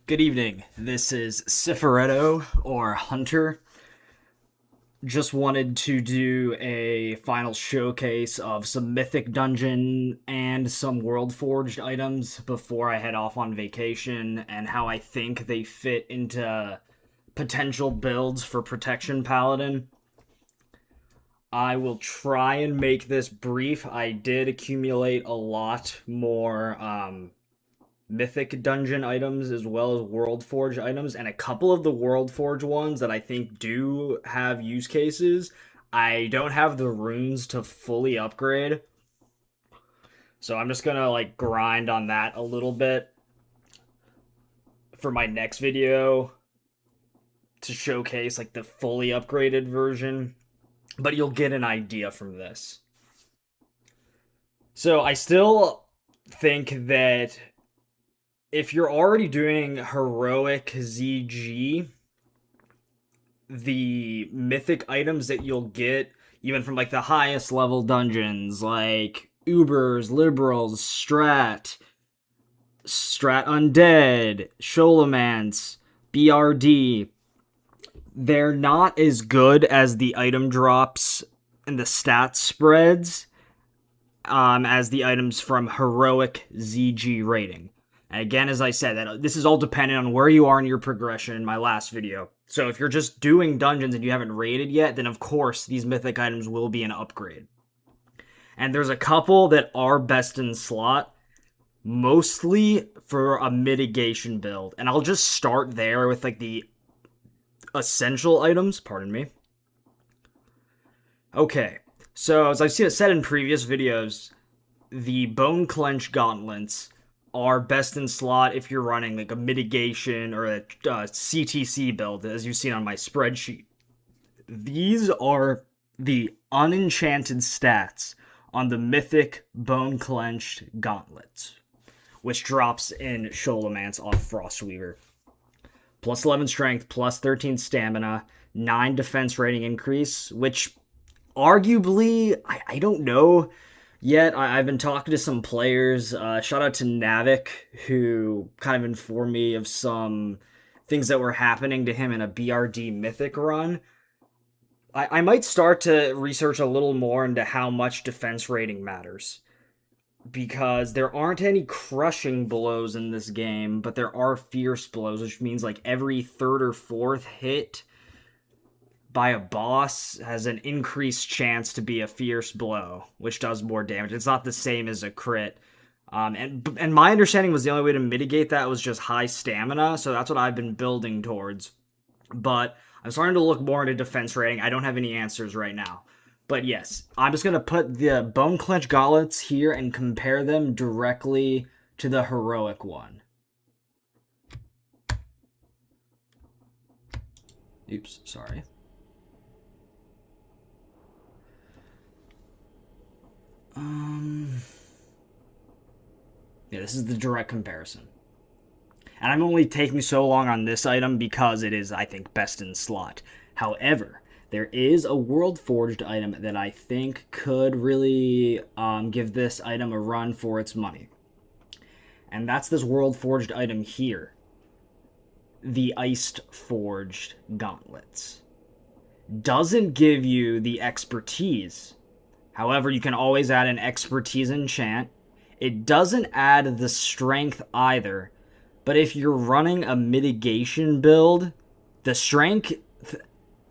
Good evening. This is Cifaretto or Hunter. Just wanted to do a final showcase of some Mythic Dungeon and some Worldforged items before I head off on vacation and how I think they fit into potential builds for Protection Paladin. I will try and make this brief. I did accumulate a lot more Mythic dungeon items as well as Worldforged items, and a couple of the Worldforged ones that I think do have use cases. I don't have the runes to fully upgrade, so I'm just gonna like grind on that a little bit for my next video to showcase like the fully upgraded version, but you'll get an idea from this. So I still think that if you're already doing heroic ZG, the mythic items that you'll get, even from like the highest level dungeons, like Ubers, Liberals, Strat Undead, Sholomance, BRD, they're not as good as the item drops and the stat spreads as the items from heroic ZG rating. And again, as I said, that this is all dependent on where you are in your progression in my last video. So if you're just doing dungeons and you haven't raided yet, then of course these mythic items will be an upgrade. And there's a couple that are best in slot, mostly for a mitigation build. And I'll just start there with like the essential items, pardon me. Okay, so as I've said in previous videos, the Bone Clench gauntlets are best in slot if you're running like a mitigation or a CTC build, as you've seen on my spreadsheet. These are the unenchanted stats on the mythic Bone Clenched gauntlets, which drops in Sholomance off Frostweaver. Plus 11 strength, plus 13 stamina, 9 defense rating increase, which arguably, I don't know yet. I've been talking to some players. Shout out to Navik, who kind of informed me of some things that were happening to him in a BRD Mythic run. I might start to research a little more into how much defense rating matters, because there aren't any crushing blows in this game, but there are fierce blows, which means like every third or fourth hit by a boss has an increased chance to be a fierce blow, which does more damage. It's not the same as a crit. And my understanding was the only way to mitigate that was just high stamina, so that's what I've been building towards. But I'm starting to look more into defense rating. I don't have any answers right now. But yes, I'm just going to put the Bone Clench gauntlets here and compare them directly to the heroic one. Oops, sorry. Yeah, this is the direct comparison. And I'm only taking so long on this item because it is, I think, best in slot. However, there is a Worldforged item that I think could really give this item a run for its money. And that's this Worldforged item here. The Iced Forged Gauntlets. Doesn't give you the expertise. However, you can always add an expertise enchant. It doesn't add the strength either. But if you're running a mitigation build, the strength,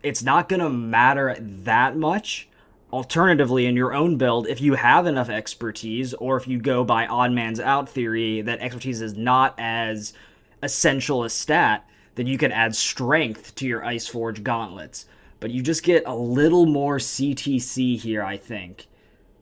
it's not going to matter that much. Alternatively, in your own build, if you have enough expertise, or if you go by odd man's out theory, that expertise is not as essential a stat, then you can add strength to your Iceforged gauntlets. But you just get a little more CTC here, I think.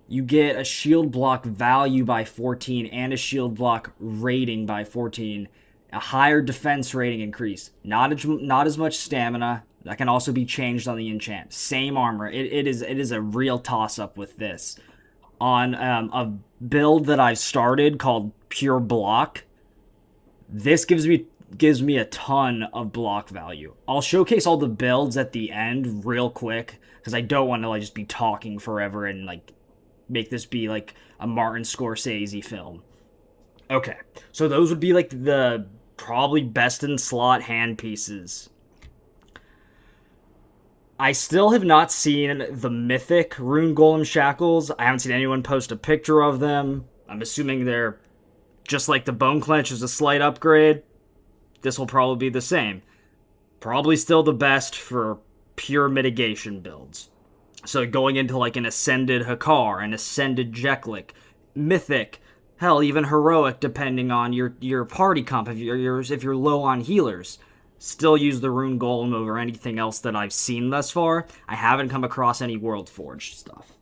You get a shield block value by 14 and a shield block rating by 14. A higher defense rating increase. Not as much stamina. That can also be changed on the enchant. Same armor. It is a real toss-up with this. On a build that I've started called Pure Block, this gives me a ton of block value. I'll showcase all the builds at the end real quick, because I don't want to like just be talking forever and like make this be like a Martin Scorsese film. Okay, so those would be like the probably best in slot hand pieces. I still have not seen the Mythic Rune Golem Shackles. I haven't seen anyone post a picture of them. I'm assuming they're just like the Bone Clench is a slight upgrade. This will probably be the same. Probably still the best for pure mitigation builds. So going into like an Ascended Hakar, an Ascended Jeklik, Mythic, hell, even Heroic, depending on your party comp. If you're low on healers, still use the Rune Golem over anything else that I've seen thus far. I haven't come across any Worldforged stuff.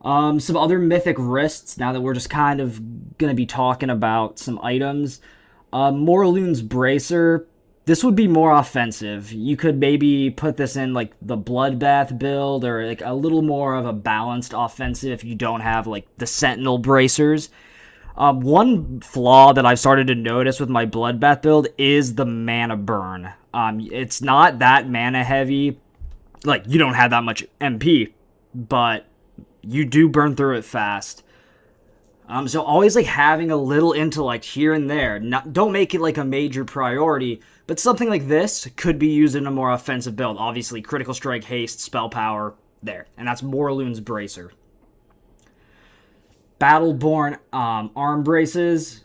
Some other Mythic wrists, now that we're just kind of going to be talking about some items. Morloon's Bracer. This would be more offensive. You could maybe put this in like the Bloodbath build or like a little more of a balanced offensive if you don't have like the Sentinel Bracers. One flaw that I've started to notice with my Bloodbath build is the mana burn. It's not that mana heavy. Like, you don't have that much MP, but you do burn through it fast. So always like having a little intellect here and there. Don't make it like a major priority, but something like this could be used in a more offensive build. Obviously, critical strike, haste, spell power, there. And that's Morloon's Bracer. Battleborn arm braces.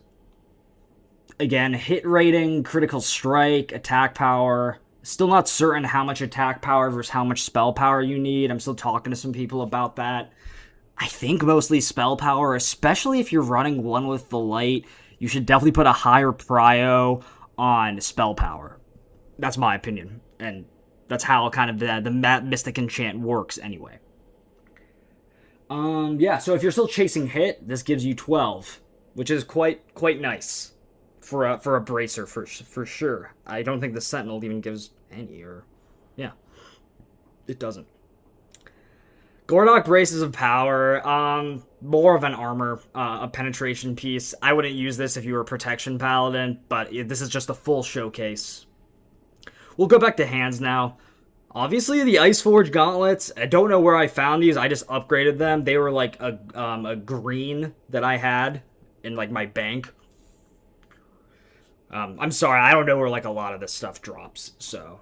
Again, hit rating, critical strike, attack power. Still not certain how much attack power versus how much spell power you need. I'm still talking to some people about that. I think mostly spell power, especially if you're running one with the light. You should definitely put a higher prio on spell power. That's my opinion. And that's how kind of the Mystic Enchant works anyway. Yeah, so if you're still chasing hit, this gives you 12, which is quite nice for a bracer for sure. I don't think the Sentinel even gives any, or yeah, it doesn't. Gordok Braces of Power, more of an armor, a penetration piece. I wouldn't use this if you were a Protection Paladin, but this is just a full showcase. We'll go back to hands now. Obviously, the Iceforge gauntlets, I don't know where I found these. I just upgraded them. They were like a green that I had in like my bank. I'm sorry, I don't know where like a lot of this stuff drops. So,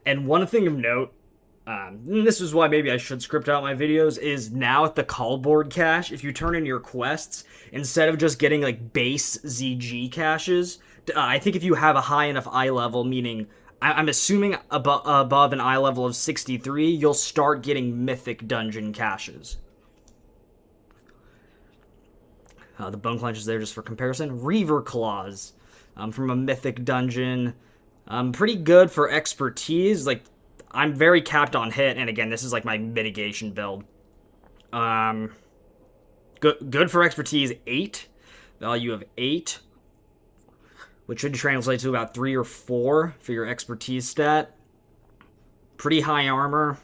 and one thing of note, and this is why maybe I should script out my videos, is now at the callboard cache, if you turn in your quests, instead of just getting like base ZG caches, I think if you have a high enough eye level, meaning I'm assuming above an eye level of 63, you'll start getting Mythic dungeon caches. The Bone Clench is there just for comparison. Reaver Claws from a Mythic dungeon. Pretty good for expertise. Like, I'm very capped on hit, and again, this is like my mitigation build. Good for expertise, 8. Value of 8. Which should translate to about 3 or 4 for your expertise stat. Pretty high armor.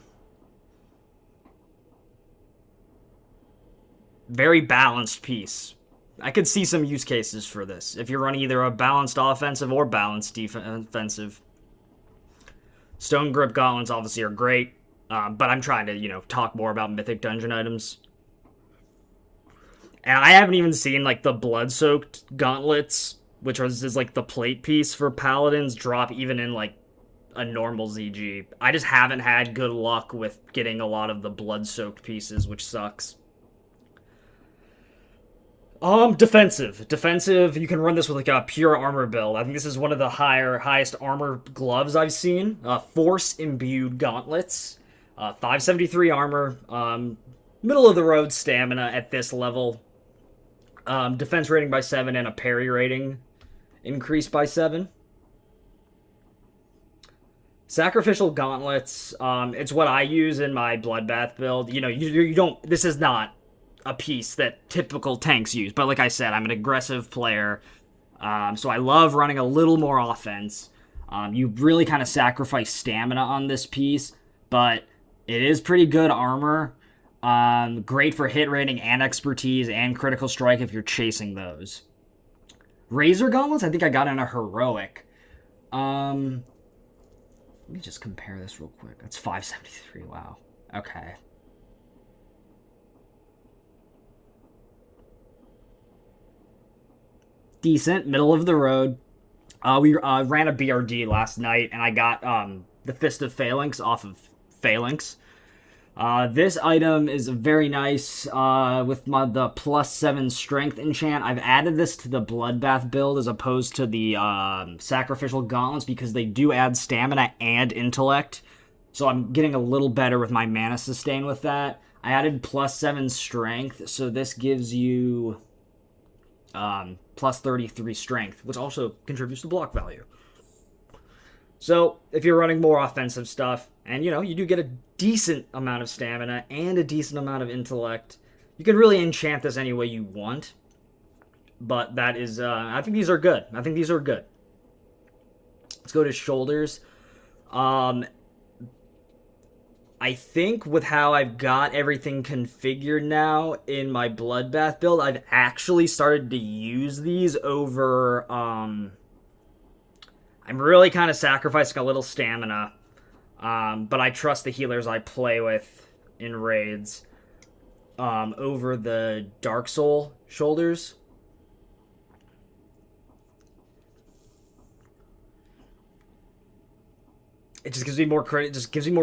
Very balanced piece. I could see some use cases for this, if you're running either a balanced offensive or balanced defensive. Stone Grip Gauntlets obviously are great, but I'm trying to, talk more about Mythic Dungeon items. And I haven't even seen, like, the Blood-Soaked Gauntlets, which is like the plate piece for Paladins, drop even in like a normal ZG. I just haven't had good luck with getting a lot of the blood-soaked pieces, which sucks. Defensive, you can run this with like a pure armor build. I think this is one of the highest armor gloves I've seen. Force-imbued gauntlets. 573 armor. Middle of the road stamina at this level. Defense rating by 7 and a parry rating increased by 7. Sacrificial gauntlets, it's what I use in my Bloodbath build. You don't, this is not a piece that typical tanks use, but like I said, I'm an aggressive player, so I love running a little more offense. You really kind of sacrifice stamina on this piece, but it is pretty good armor. Great for hit rating and expertise and critical strike if you're chasing those. Razor Gauntlets, I think I got in a heroic. Let me just compare this real quick. That's 573, wow. Okay. Decent, middle of the road. We ran a BRD last night, and I got the Fist of Phalanx off of Phalanx. This item is very nice with the +7 strength enchant. I've added this to the Bloodbath build as opposed to the Sacrificial Gauntlets because they do add stamina and intellect. So I'm getting a little better with my mana sustain with that. I added +7 strength, so this gives you +33 strength, which also contributes to block value. So, if you're running more offensive stuff, and you do get a decent amount of stamina and a decent amount of intellect, you can really enchant this any way you want. But that is, I think these are good. Let's go to shoulders. I think with how I've got everything configured now in my Bloodbath build, I've actually started to use these over, I'm really kind of sacrificing a little stamina, but I trust the healers I play with in raids over the Dark Soul shoulders. It just gives me more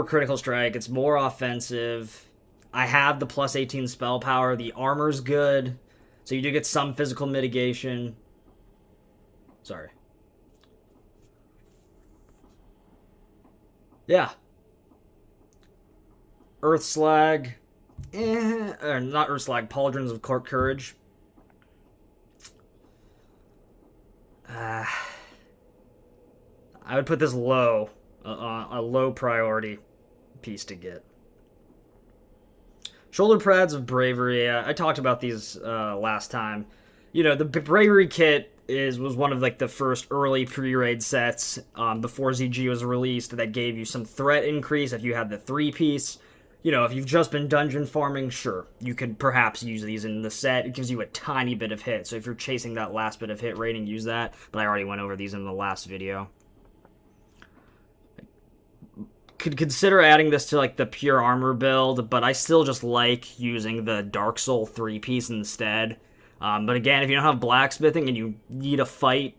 critical strike. It's more offensive. I have the +18 spell power. The armor's good, so you do get some physical mitigation. Sorry. Yeah. Earth Slag. Or not Earth Slag, Pauldrons of Courage. I would put this low. A low priority piece to get. Shoulder pads of bravery. I talked about these last time. The bravery kit was one of the first early pre-raid sets before ZG was released that gave you some threat increase if you had the 3-piece. If you've just been dungeon farming, sure, you could perhaps use these in the set. It gives you a tiny bit of hit, so if you're chasing that last bit of hit rating, use that. But I already went over these in the last video. Could consider adding this to the pure armor build, but I still just like using the Dark Soul 3-piece instead. But again, if you don't have blacksmithing and you need a fight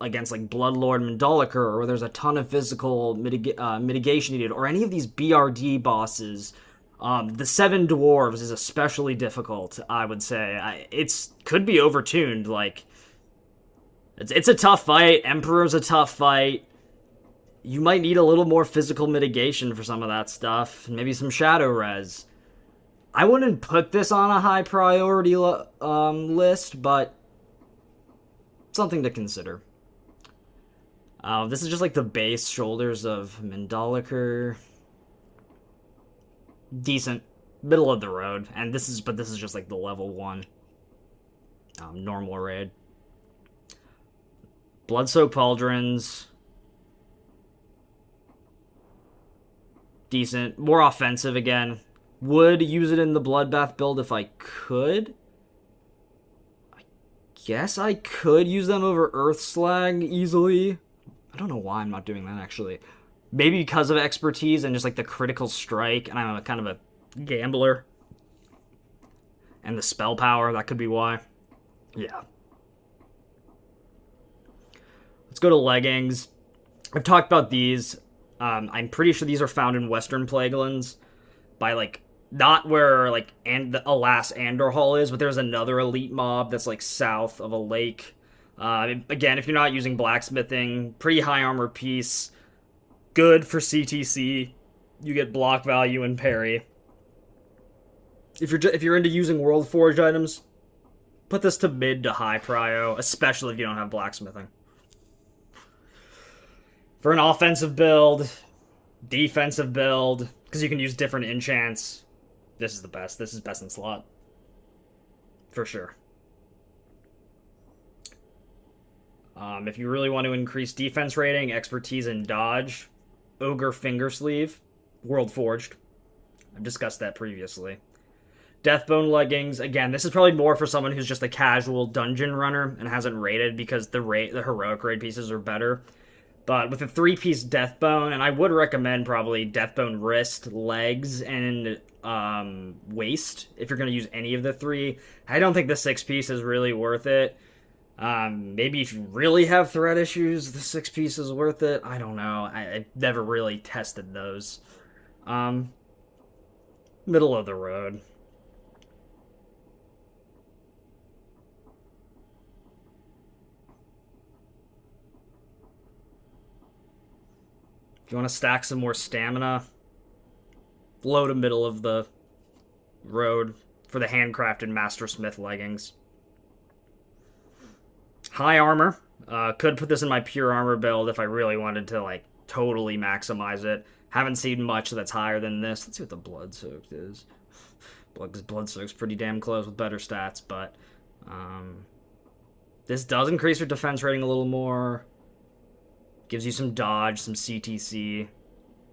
against Bloodlord Mandaliker, or there's a ton of physical mitigation needed, or any of these BRD bosses, the 7 dwarves is especially difficult, I would say. It's could be overtuned. It's a tough fight. Emperor's a tough fight. You might need a little more physical mitigation for some of that stuff. Maybe some shadow res. I wouldn't put this on a high priority list, but something to consider. This is just the base shoulders of Mandaliker. Decent. Middle of the road. And this is just the level 1. Normal raid. Bloodsoaked Pauldrons. Decent. More offensive again. Would use it in the Bloodbath build if I could. I guess I could use them over Earth Slag easily. I don't know why I'm not doing that, actually. Maybe because of expertise and just the critical strike, and I'm kind of a gambler. And the spell power, that could be why. Yeah. Let's go to leggings. I've talked about these. I'm pretty sure these are found in Western Plaguelands by, not where, Alas Andor Hall is, but there's another elite mob that's, south of a lake. Again, if you're not using blacksmithing, pretty high armor piece. Good for CTC. You get block value and parry. If you're into using Worldforged items, put this to mid to high prio, especially if you don't have blacksmithing. For an offensive build, defensive build, because you can use different enchants, this is the best. This is best in slot. For sure. If you really want to increase defense rating, expertise, and dodge, Ogre Fingersleeve, Worldforged. I've discussed that previously. Deathbone leggings. Again, this is probably more for someone who's just a casual dungeon runner and hasn't raided because the heroic raid pieces are better. But with a 3-piece Deathbone, and I would recommend probably Deathbone wrist, legs, and waist if you're going to use any of the 3. I don't think the 6-piece is really worth it. Maybe if you really have threat issues, the 6-piece is worth it. I don't know. I never really tested those. Um, Middle of the road. If you want to stack some more stamina, low to middle of the road for the handcrafted Mastersmith leggings. High armor. Could put this in my pure armor build if I really wanted to, like, totally maximize it. Haven't seen much that's higher than this. Let's see what the blood soaked is. Blood soak's pretty damn close with better stats, but this does increase your defense rating a little more. Gives you some dodge, some CTC,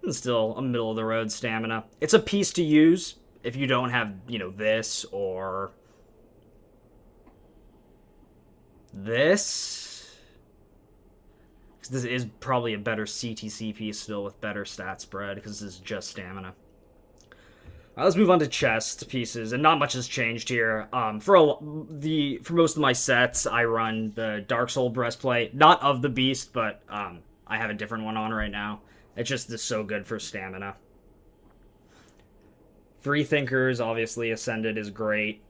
and still a middle of the road stamina. It's a piece to use if you don't have, this or this. This is probably a better CTC piece still with better stat spread because this is just stamina. Let's move on to chest pieces, and not much has changed here. For most of my sets, I run the Dark Soul breastplate, not of the beast, but I have a different one on right now. It's just so good for stamina. Free Thinkers, obviously, Ascended is great.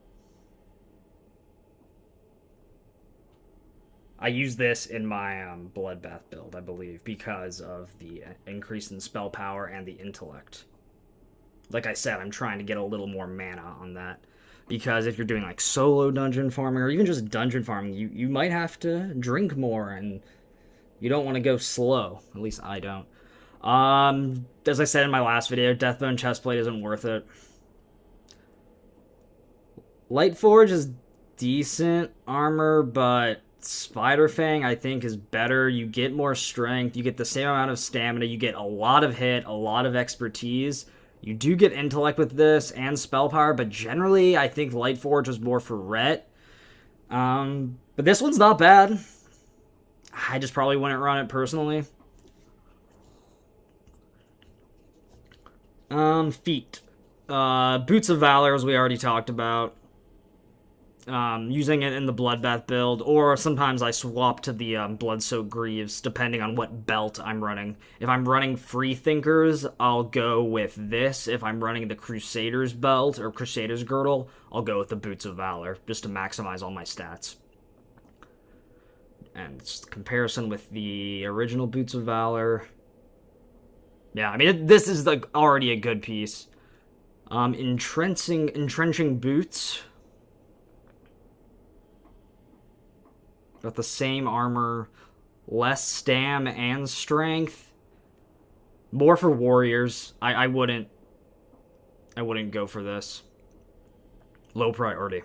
I use this in my Bloodbath build, I believe, because of the increase in spell power and the intellect. Like I said, I'm trying to get a little more mana on that. Because if you're doing like solo dungeon farming, or even just dungeon farming, you might have to drink more, and you don't want to go slow. At least I don't. As I said in my last video, Deathbone Chestplate isn't worth it. Lightforge is decent armor, but Spiderfang, I think, is better. You get more strength, you get the same amount of stamina, you get a lot of hit, a lot of expertise. You do get intellect with this and spell power, but generally, I think Lightforge was more for Ret. But this one's not bad. I just probably wouldn't run it personally. Feet. Boots of Valor, as we already talked about. Using it in the Bloodbath build, or sometimes I swap to the Blood-Soaked Greaves, depending on what belt I'm running. If I'm running Free Thinkers, I'll go with this. If I'm running the Crusader's belt, or Crusader's girdle, I'll go with the Boots of Valor, just to maximize all my stats. And comparison with the original Boots of Valor. Yeah, I mean, this is already a good piece. Entrenching Boots. Got the same armor, less stam and strength. More for warriors. I wouldn't go for this. Low priority.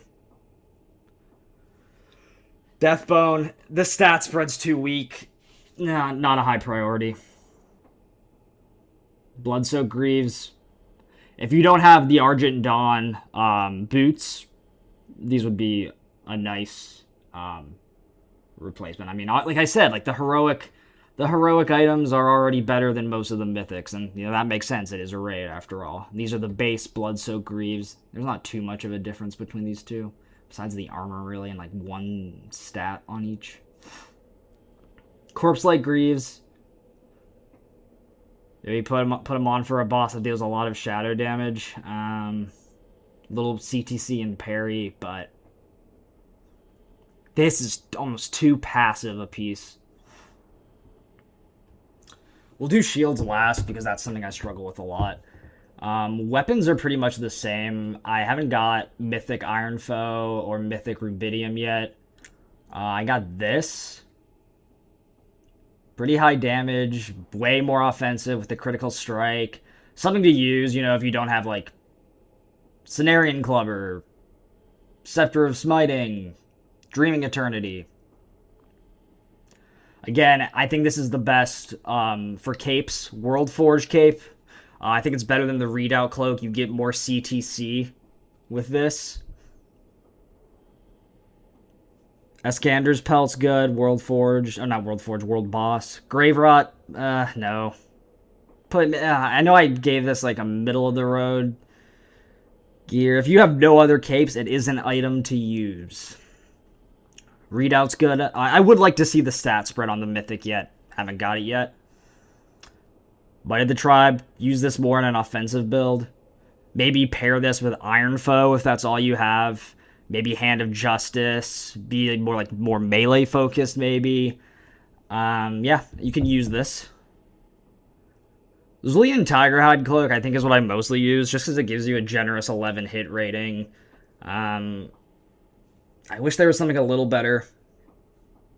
Deathbone. The stat spread's too weak. Nah, not a high priority. Blood-Soaked Greaves. If you don't have the Argent Dawn boots, these would be a nice replacement. I mean, like I said, like the heroic items are already better than most of the mythics, and that makes sense. It is a raid after all. These are the base Blood-Soaked Greaves. There's not too much of a difference between these two, besides the armor really, and like one stat on each. Corpse-like Greaves. Maybe put them on for a boss that deals a lot of shadow damage. Little CTC and parry, but this is almost too passive a piece. We'll do shields last because that's something I struggle with a lot. Weapons are pretty much the same. I haven't got Mythic Iron Foe or Mythic Rubidium yet. I got this. Pretty high damage, way more offensive with the critical strike. Something to use, if you don't have, like, Cenarian Clubber, Scepter of Smiting, Dreaming Eternity. Again, I think this is the best for capes. Worldforged cape. I think it's better than the Readout Cloak. You get more CTC with this. Escander's Pelt's good. Worldforged. Oh, not Worldforged. World Boss. Grave Rot. No. I know I gave this like a middle of the road gear. If you have no other capes, it is an item to use. Readout's good. I would like to see the stat spread on the Mythic yet. Haven't got it yet. Bite of the Tribe. Use this more in an offensive build. Maybe pair this with Iron Foe if that's all you have. Maybe Hand of Justice. Be more melee focused maybe. Yeah, you can use this. Zulian Tigerhide Cloak I think is what I mostly use, just because it gives you a generous 11 hit rating. I wish there was something a little better.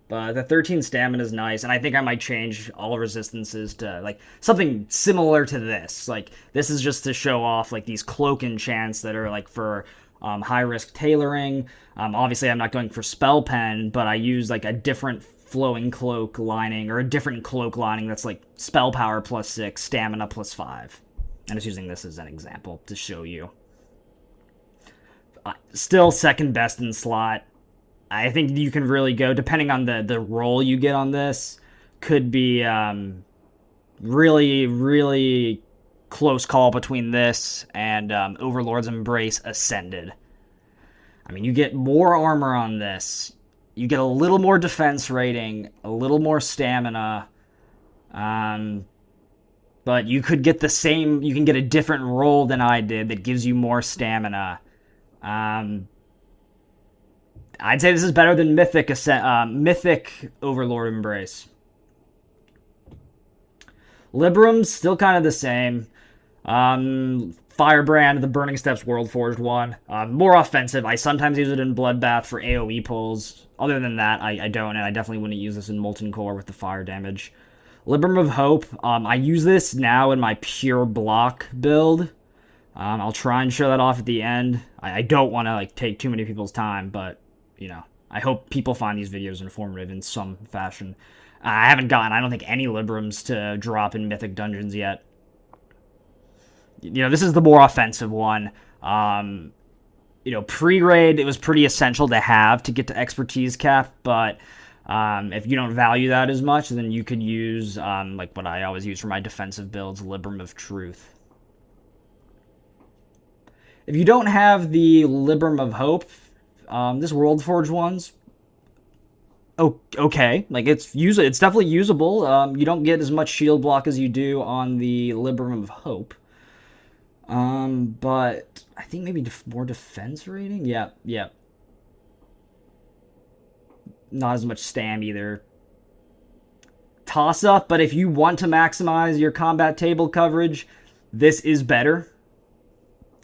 But the 13 stamina is nice, and I think I might change all resistances to something similar to this. This is just to show off these cloak enchants that are for high risk tailoring. Obviously, I'm not going for spell pen, but I use a different flowing cloak lining or a different cloak lining that's spell power +6, stamina +5. I'm just using this as an example to show you. Still second best in slot. I think you can really go, depending on the roll you get on this, could be really, really close call between this and Overlord's Embrace Ascended. I mean, you get more armor on this. You get a little more defense rating, a little more stamina. But you could get the same, you can get a different roll than I did that gives you more stamina. I'd say this is better than Mythic Overlord Embrace. Librams, still kind of the same. Firebrand, the Burning Steps Worldforged one. More offensive. I sometimes use it in Bloodbath for AoE pulls. Other than that, I don't, and I definitely wouldn't use this in Molten Core with the fire damage. Libram of Hope. I use this now in my pure block build. I'll try and show that off at the end. I don't want to take too many people's time, but I hope people find these videos informative in some fashion. I haven't gotten, I don't think, any Librams to drop in Mythic Dungeons yet. This is the more offensive one. Pre-raid, it was pretty essential to have to get to expertise cap, but if you don't value that as much, then you could use, what I always use for my defensive builds, Libram of Truth. If you don't have the Libram of Hope, this Worldforged one's okay. It's definitely usable. You don't get as much shield block as you do on the Libram of Hope. But I think maybe more defense rating? Yeah. Not as much stam either. Toss up, but if you want to maximize your combat table coverage, this is better.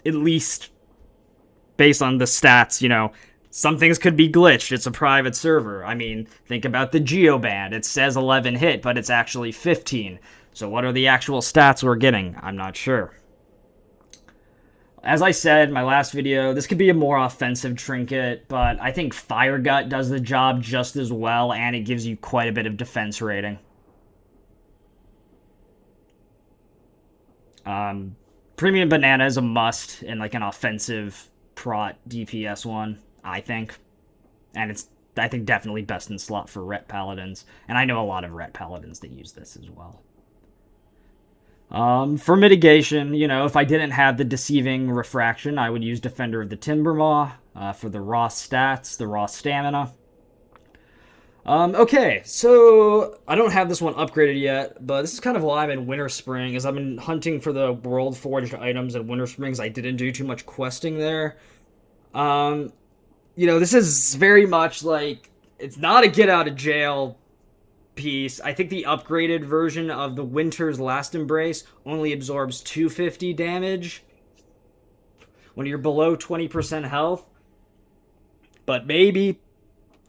At least based on the stats, some things could be glitched. It's a private server. I mean, think about the Geoband. It says 11 hit, but it's actually 15. So what are the actual stats we're getting? I'm not sure. As I said in my last video, this could be a more offensive trinket, but I think Fire Gut does the job just as well, and it gives you quite a bit of defense rating. Premium Banana is a must in an offensive Prot DPS one, I think. And it's, I think, definitely best in slot for Ret Paladins. And I know a lot of Ret Paladins that use this as well. For mitigation, if I didn't have the Deceiving Refraction, I would use Defender of the Timbermaw for the raw stats, the raw stamina. Okay, so I don't have this one upgraded yet, but this is kind of why I'm in Winter Spring, as I've been hunting for the Worldforged items in Winter Springs. I didn't do too much questing there. This is very much it's not a get out of jail piece. I think the upgraded version of the Winter's Last Embrace only absorbs 250 damage when you're below 20% health. But maybe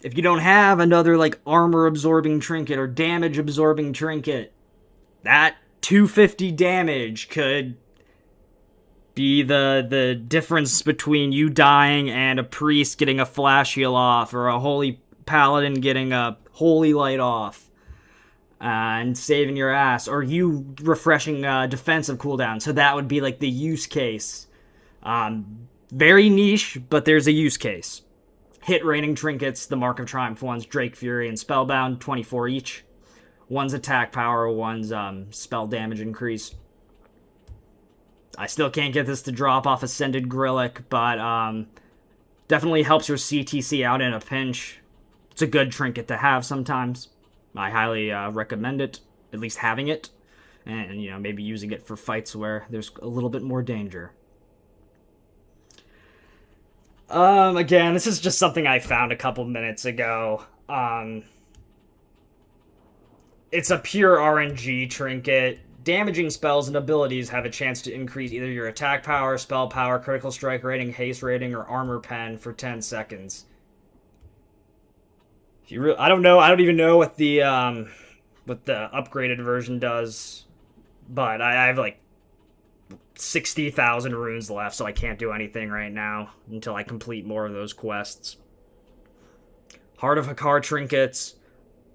if you don't have another armor absorbing trinket or damage absorbing trinket, that 250 damage could be the difference between you dying and a priest getting a flash heal off, or a holy paladin getting a holy light off and saving your ass, or you refreshing defensive cooldown. So that would be the use case. Very niche, but there's a use case. Hit rating trinkets, the Mark of Triumph ones, Drake Fury and Spellbound, 24 each. One's attack power, one's spell damage increase. I still can't get this to drop off Ascended Grillic, but definitely helps your CTC out in a pinch. It's a good trinket to have sometimes. I highly recommend it, at least having it, and maybe using it for fights where there's a little bit more danger. Again, this is just something I found a couple minutes ago. It's a pure RNG trinket. Damaging spells and abilities have a chance to increase either your attack power, spell power, critical strike rating, haste rating, or armor pen for 10 seconds. I don't know. I don't even know what the upgraded version does, but I have like 60,000 runes left, so I can't do anything right now until I complete more of those quests. Heart of Hakar trinkets.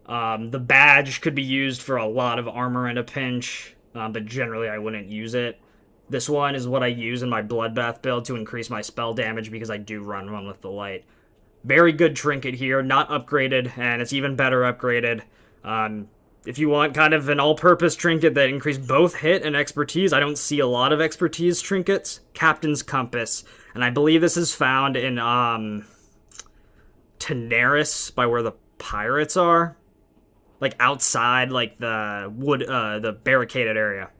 The badge could be used for a lot of armor in a pinch, but generally I wouldn't use it. This one is what I use in my Bloodbath build to increase my spell damage because I do run one with the light. Very good trinket here, not upgraded, and it's even better upgraded. If you want kind of an all-purpose trinket that increases both hit and expertise, I don't see a lot of expertise trinkets. Captain's Compass, and I believe this is found in Tenaris, by where the pirates are. Like outside, like the barricaded area.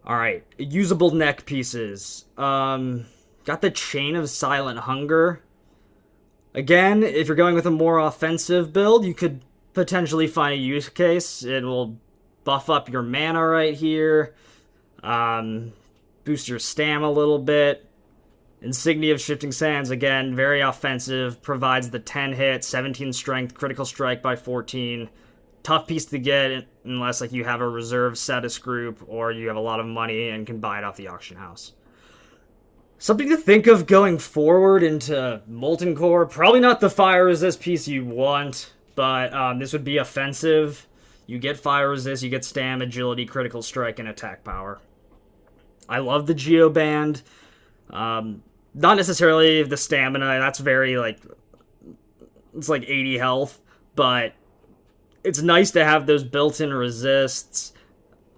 Alright, usable neck pieces. Got the Chain of Silent Hunger. Again, if you're going with a more offensive build, you could potentially find a use case. It will buff up your mana right here. Boost your stamina a little bit. Insignia of Shifting Sands, again, very offensive. Provides the 10 hit, 17 strength, critical strike by 14. Tough piece to get unless like you have a reserve status group or you have a lot of money and can buy it off the auction house. Something to think of going forward into Molten Core. Probably not the fire resist piece you want, but this would be offensive. You get fire resist, you get stam, agility, critical strike, and attack power. I love the Geoband. Not necessarily the stamina, that's very, like, it's like 80 health, but it's nice to have those built-in resists.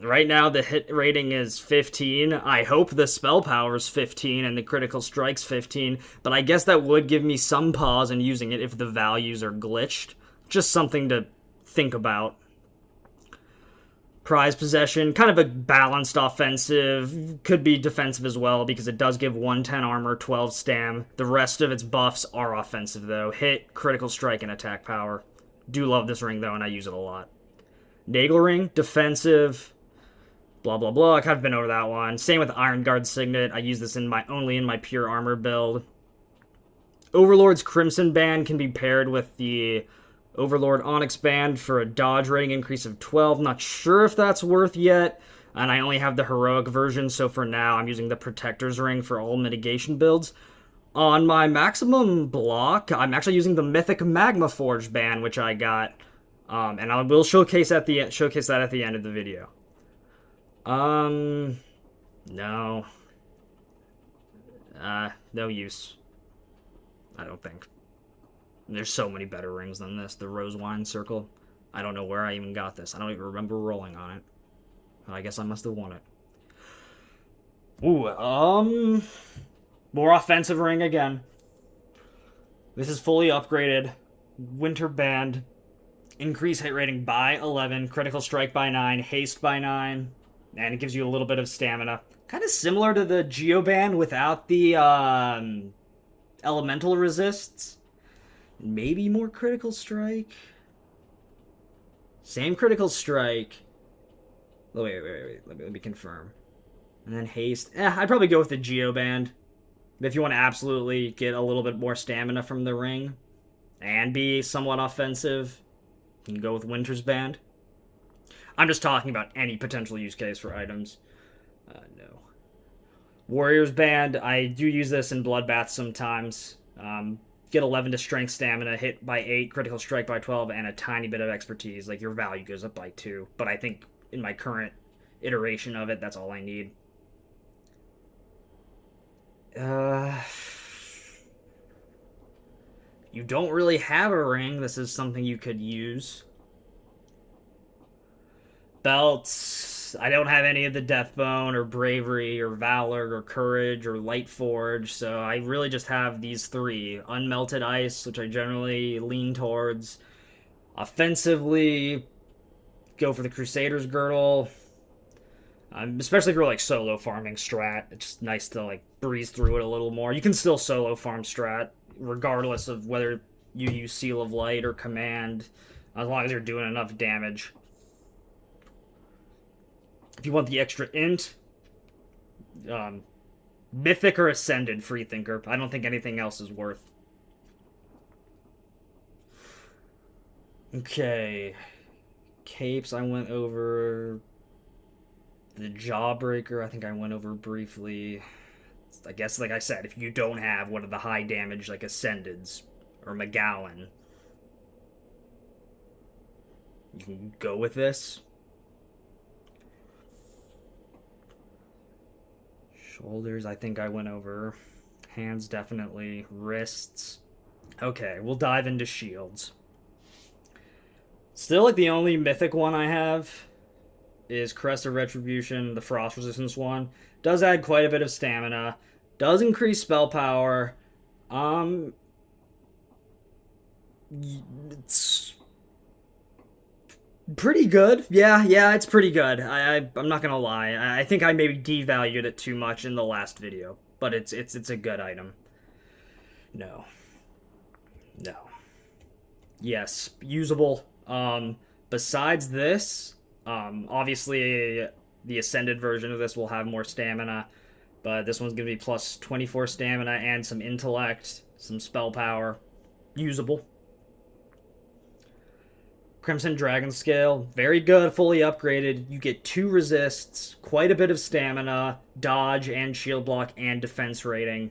Right now, the hit rating is 15. I hope the spell power is 15 and the critical strike's 15, but I guess that would give me some pause in using it if the values are glitched. Just something to think about. Prize possession, kind of a balanced offensive, could be defensive as well because it does give 110 armor, 12 stam. The rest of its buffs are offensive though. Hit, critical strike, and attack power. Do love this ring though, and I use it a lot. Nagel ring, defensive, blah blah blah. I kind of been over that one. Same with Iron Guard Signet. I use this only in my pure armor build. Overlord's Crimson Band can be paired with the Overlord Onyx Band for a dodge rating increase of 12. Not sure if that's worth yet. And I only have the heroic version, so for now I'm using the Protector's Ring for all mitigation builds. On my maximum block, I'm actually using the Mythic Magma Forged Band, which I got. And I will showcase that at the end of the video. No. No use. I don't think. There's so many better rings than this. The Rose Wine Circle. I don't know where I even got this. I don't even remember rolling on it. I guess I must have won it. Ooh, more offensive ring again. This is fully upgraded. Winter Band. Increase hit rating by 11. Critical strike by 9. Haste by 9. And it gives you a little bit of stamina. Kind of similar to the Geoband without the elemental resists. Maybe more critical strike. Same critical strike. Oh, wait. Let me confirm. And then haste. I'd probably go with the Geoband. If you want to absolutely get a little bit more stamina from the ring and be somewhat offensive, you can go with Winter's Band. I'm just talking about any potential use case for items. No. Warrior's Band. I do use this in Bloodbath sometimes. Get 11 to strength, stamina, hit by 8, critical strike by 12, and a tiny bit of expertise. Like, your value goes up by 2. But I think in my current iteration of it, that's all I need. You don't really have a ring. This is something you could use. Belts. I don't have any of the Deathbone or Bravery or Valor or Courage or Lightforge, so I really just have these three. Unmelted Ice, which I generally lean towards. Offensively, go for the Crusader's Girdle. Especially if you're like solo farming strat, it's just nice to like breeze through it a little more. You can still solo farm strat, regardless of whether you use Seal of Light or Command, as long as you're doing enough damage. If you want the extra int, Mythic or Ascended Freethinker. I don't think anything else is worth. Okay. Capes, I went over. The Jawbreaker, I think I went over briefly. I guess, like I said, if you don't have one of the high damage, like Ascendeds or McGowan, you can go with this. Shoulders, I think I went over. Hands, definitely. Wrists. Okay, we'll dive into shields. Still, like, the only mythic one I have is Crest of Retribution, the Frost Resistance one. Does add quite a bit of stamina. Does increase spell power. It's pretty good. Yeah, it's pretty good. I'm not gonna lie. I think I maybe devalued it too much in the last video, but it's a good item. No. Yes, usable. Besides this, obviously the Ascended version of this will have more stamina, but this one's gonna be plus 24 stamina and some intellect, some spell power. Usable. Crimson Dragon Scale, very good, fully upgraded. You get 2 resists, quite a bit of stamina, dodge and shield block and defense rating.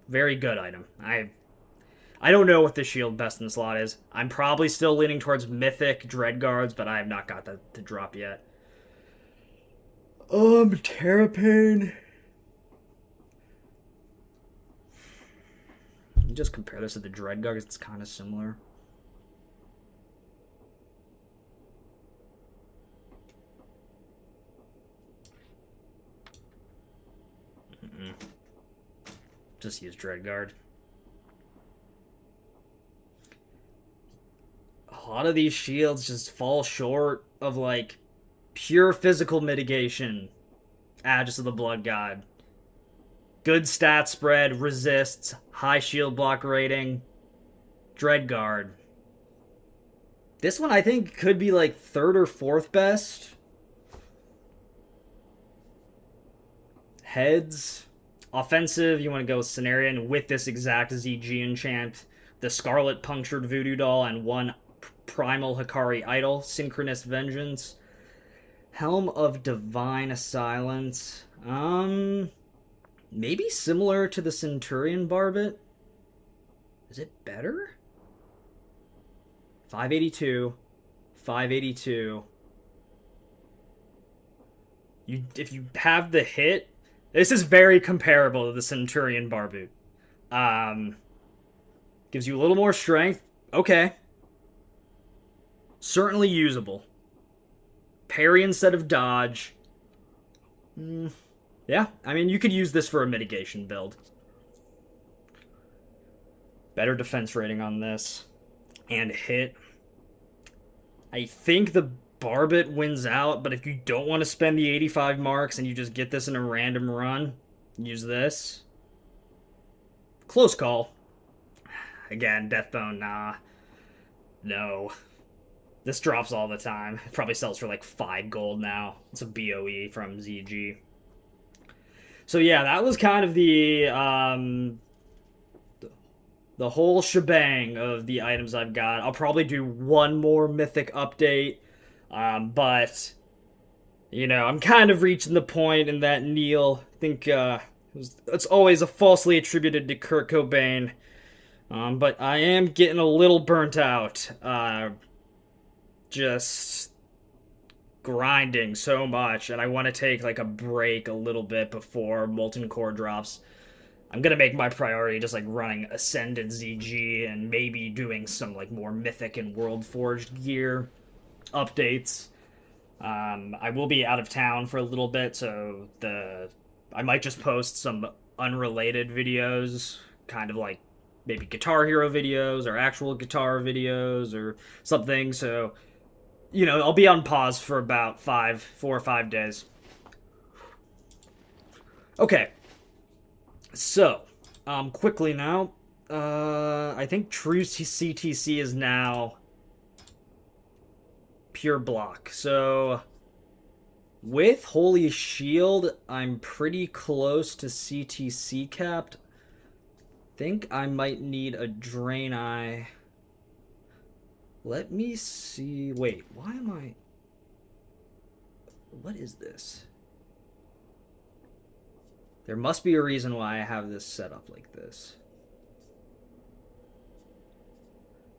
Very good item. I don't know what the shield best in slot is. I'm probably still leaning towards Mythic Dreadguards, but I have not got that to drop yet. Terrapin. Just compare this to the Dreadguards, it's kind of similar. Just use Dreadguard. A lot of these shields just fall short of, like, pure physical mitigation. Aegis of the Blood God. Good stat spread, resists, high shield block rating. Dreadguard. This one I think could be like 3rd or 4th best. Heads. Offensive, you want to go with Cenarian with this exact ZG enchant. The Scarlet Punctured Voodoo Doll and 1 Primal Hikari Idol. Synchronous Vengeance. Helm of Divine Silence. Maybe similar to the Centurion Barbet. Is it better? 582. 582. If you have the hit, this is very comparable to the Centurion Barbet. Gives you a little more strength. Okay. Certainly usable. Parry instead of dodge. Yeah, I mean, you could use this for a mitigation build. Better defense rating on this. And hit. I think the Barbet wins out, but if you don't want to spend the 85 marks and you just get this in a random run, use this. Close call. Again, Deathbone, nah. No. This drops all the time. It probably sells for like 5 gold now. It's a BOE from ZG. So yeah, that was kind of the whole shebang of the items I've got. I'll probably do one more Mythic update, but you know, I'm kind of reaching the point in that Neil. I think it's always a falsely attributed to Kurt Cobain, but I am getting a little burnt out. Just grinding so much, and I want to take like a break a little bit before Molten Core drops. I'm gonna make my priority just like running Ascended ZG and maybe doing some like more Mythic and Worldforged gear updates. I will be out of town for a little bit, so I might just post some unrelated videos, kind of like maybe Guitar Hero videos or actual guitar videos or something. So, I'll be on pause for about 4 or 5 days. Okay, so quickly now, I think true CTC is now pure block. So with Holy Shield, I'm pretty close to CTC capped. Think I might need a Drain Eye. Let me see. Wait, why am I... What is this? There must be a reason why I have this set up like this.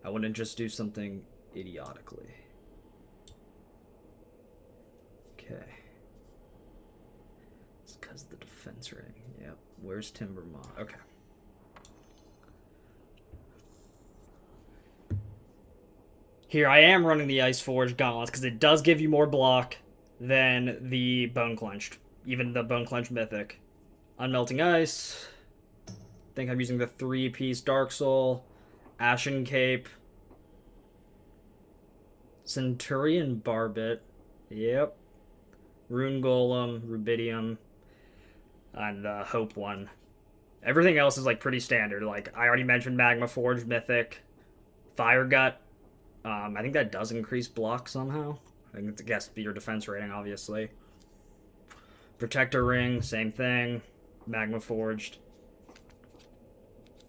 I wouldn't just do something idiotically. Okay. It's because the defense rating. Yep. Where's Timbermaw? Okay. Here I am running the Ice Forged gauntlets because it does give you more block than the Bone Clenched. Even the Bone Clenched Mythic. Unmelting Ice. I think I'm using the 3-piece Dark Soul. Ashen Cape. Centurion Barbet. Yep. Rune Golem, Rubidium, and the Hope one. Everything else is like pretty standard. Like I already mentioned, Magma Forge, Mythic, Fire Gut. I think that does increase block somehow. I think it's, I guess, your defense rating, obviously. Protector Ring, same thing. Magma Forged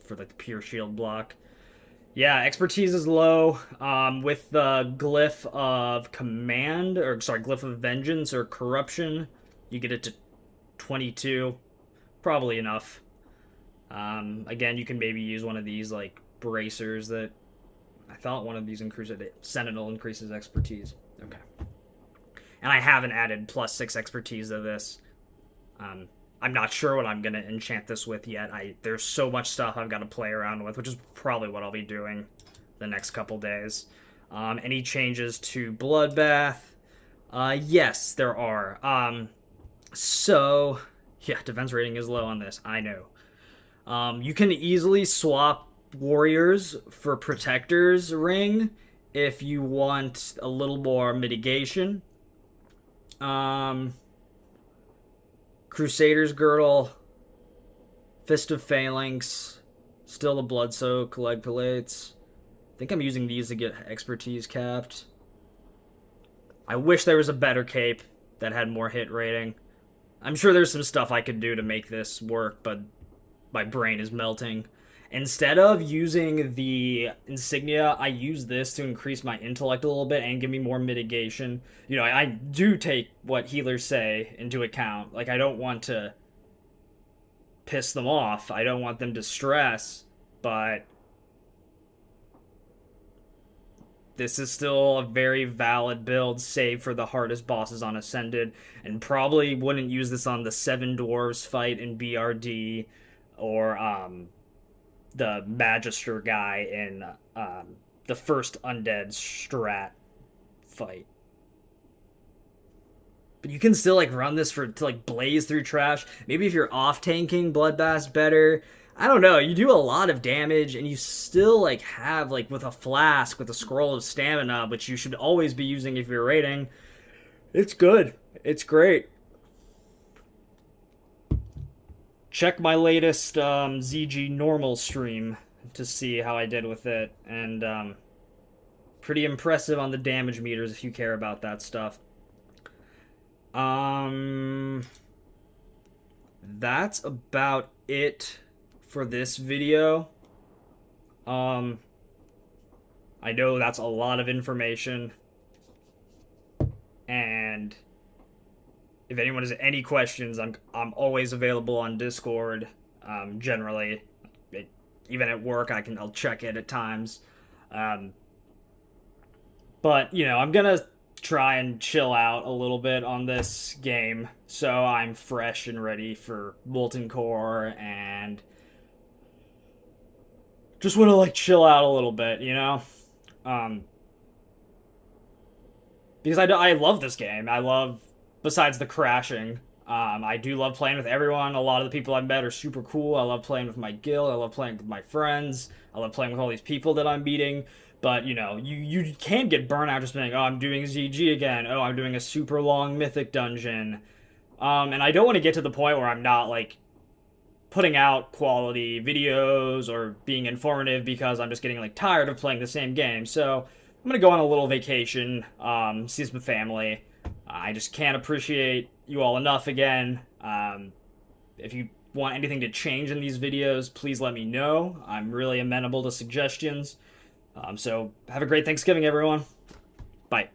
for the pure shield block. Yeah, expertise is low. With the glyph of command, or sorry, glyph of vengeance or corruption, you get it to 22. Probably enough. Again, you can maybe use one of these like bracers that I thought one of these increases it. Sentinel increases expertise. Okay. And I haven't added +6 expertise to this. I'm not sure what I'm gonna enchant this with yet. There's so much stuff I've got to play around with, which is probably what I'll be doing the next couple days. Any changes to Bloodbath? Yes, there are. So yeah, defense rating is low on this. I know. You can easily swap warriors for protectors ring if you want a little more mitigation. Crusader's Girdle, Fist of Phalanx, still the Blood Soak, Leg Plates. I think I'm using these to get expertise capped. I wish there was a better cape that had more hit rating. I'm sure there's some stuff I could do to make this work, but my brain is melting. Instead of using the insignia, I use this to increase my intellect a little bit and give me more mitigation. I do take what healers say into account. Like, I don't want to piss them off. I don't want them to stress, but this is still a very valid build, save for the hardest bosses on Ascended, and probably wouldn't use this on the 7 Dwarves fight in BRD, or, the Magister guy in the first Undead Strat fight. But you can still like run this to like blaze through trash. Maybe if you're off tanking, Bloodbath's better. I don't know. You do a lot of damage, and you still like have like with a flask with a scroll of stamina, which you should always be using if you're raiding. It's good. It's great. Check my latest ZG normal stream to see how I did with it, and pretty impressive on the damage meters if you care about that stuff. That's about it for this video. I know that's a lot of information, and if anyone has any questions, I'm always available on Discord. Generally, even at work, I'll check it at times. But I'm gonna try and chill out a little bit on this game, so I'm fresh and ready for Molten Core, and just want to like chill out a little bit. because I love this game. I love, besides the crashing, I do love playing with everyone. A lot of the people I've met are super cool. I love playing with my guild. I love playing with my friends. I love playing with all these people that I'm meeting. But, you know, you can get burnout just being, oh, I'm doing ZG again. Oh, I'm doing a super long Mythic dungeon. And I don't want to get to the point where I'm not, like, putting out quality videos or being informative because I'm just getting, like, tired of playing the same game. So I'm going to go on a little vacation, see some family. I just can't appreciate you all enough again. If you want anything to change in these videos, please let me know. I'm really amenable to suggestions. So have a great Thanksgiving, everyone. Bye.